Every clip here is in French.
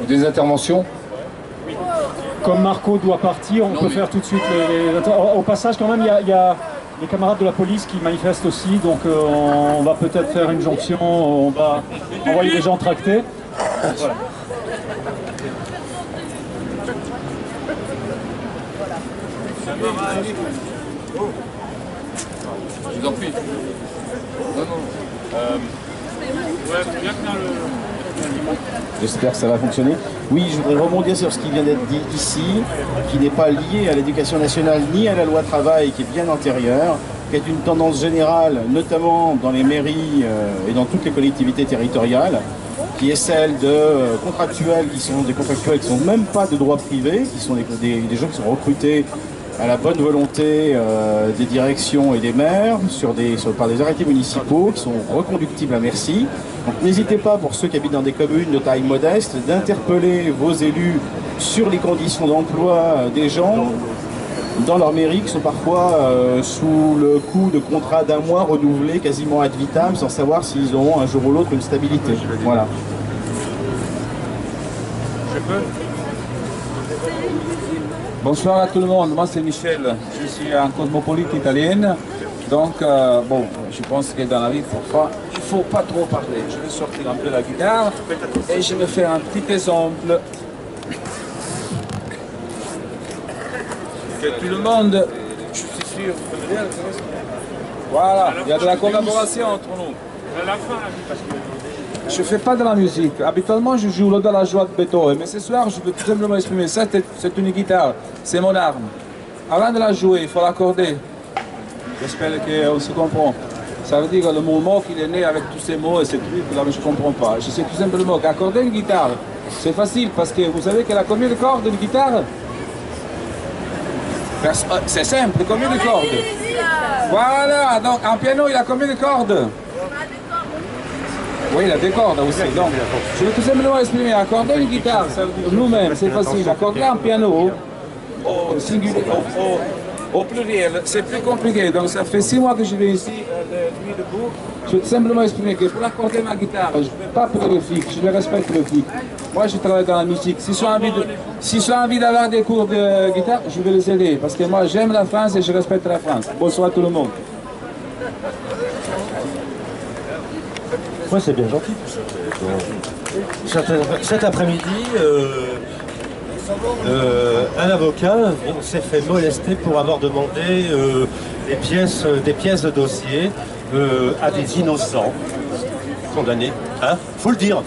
Des interventions? Comme Marco doit partir, on peut faire tout de suite au passage quand même, il y a les camarades de la police qui manifestent aussi, donc on va peut-être faire une jonction, on va envoyer des gens tractés. Voilà. Je vous en prie. Non, non. J'espère que ça va fonctionner. Oui, je voudrais rebondir sur ce qui vient d'être dit ici, qui n'est pas lié à l'éducation nationale ni à la loi travail, qui est bien antérieure, qui est une tendance générale, notamment dans les mairies et dans toutes les collectivités territoriales, qui est celle de contractuels qui sont des contractuels qui ne sont même pas de droit privé, qui sont des gens qui sont recrutés à la bonne volonté des directions et des maires par des arrêtés municipaux qui sont reconductibles à merci. Donc n'hésitez pas, pour ceux qui habitent dans des communes de taille modeste, d'interpeller vos élus sur les conditions d'emploi des gens dans leur mairie, qui sont parfois sous le coup de contrats d'un mois renouvelés quasiment ad vitam, sans savoir s'ils auront un jour ou l'autre une stabilité. Voilà. Je peux? Bonsoir à tout le monde, moi c'est Michel, je suis un cosmopolite italienne, donc bon, je pense que dans la vie il ne faut pas trop parler. Je vais sortir un peu la guitare et je vais faire un petit exemple. Que tout le monde, je suis sûr, voilà, il y a de la collaboration entre nous. Je ne fais pas de la musique. Habituellement, je joue l'Ode à la joie de Beethoven, mais ce soir, je veux tout simplement exprimer. Ça, c'est une guitare, c'est mon arme. Avant de la jouer, il faut l'accorder. J'espère qu'on se comprend. Ça veut dire le mot qu'il est né avec tous ces mots et ces trucs, là, mais je ne comprends pas. Je sais tout simplement qu'accorder une guitare, c'est facile parce que vous savez qu'elle a combien de cordes une guitare? C'est simple, combien de cordes? Voilà, donc un piano, il a combien de cordes? Oui, il a des cordes aussi. Donc, je vais tout simplement exprimer. Accorder une guitare, ça veut dire nous-mêmes, c'est facile. Accorder un piano, au singulier, au pluriel, c'est plus compliqué. Donc, ça fait 6 mois que je vais ici, de nuit debout. Je vais tout simplement exprimer que pour accorder ma guitare, je ne vais pas pour le flic, je respecte le flic. Moi, je travaille dans la musique. Si j'ai envie d'avoir des cours de guitare, je vais les aider. Parce que moi, j'aime la France et je respecte la France. Bonsoir à tout le monde. Ouais, c'est bien gentil. Cet après-midi, un avocat s'est fait molester pour avoir demandé des pièces de dossier à des innocents condamnés. Hein, faut le dire.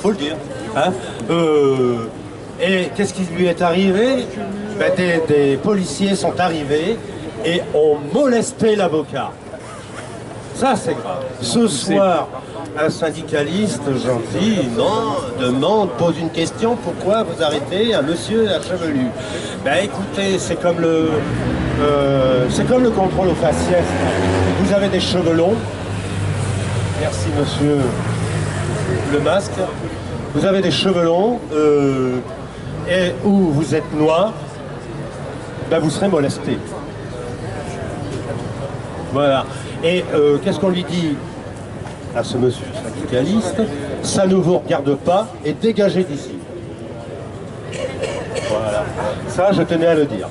Hein, et qu'est-ce qui lui est arrivé? Ben, des policiers sont arrivés et ont molesté l'avocat. Ça, c'est grave. Ce soir, un syndicaliste gentil, pose une question, pourquoi vous arrêtez un monsieur à chevelu? Ben écoutez, c'est comme le contrôle au faciès. Vous avez des cheveux longs. Merci monsieur le masque. Vous avez des cheveux longs et où vous êtes noir, ben vous serez molesté. Voilà. Et qu'est-ce qu'on lui dit à ce monsieur syndicaliste? Ça ne vous regarde pas et dégagez d'ici. Voilà. Ça, je tenais à le dire.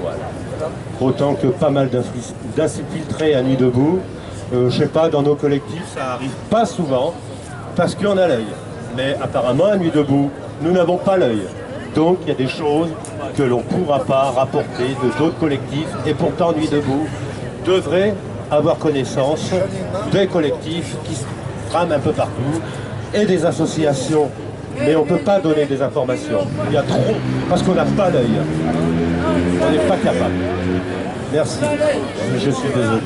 Voilà. Autant que pas mal d'infiltrés à Nuit debout. Je sais pas, dans nos collectifs, ça arrive pas souvent parce qu'on a l'œil. Mais apparemment, à Nuit debout, nous n'avons pas l'œil. Donc, il y a des choses que l'on ne pourra pas rapporter de d'autres collectifs. Et pourtant, Nuit debout devrait avoir connaissance des collectifs qui se trament un peu partout et des associations. Mais on ne peut pas donner des informations. Il y a trop, parce qu'on n'a pas l'œil. On n'est pas capable. Merci. Je suis désolé.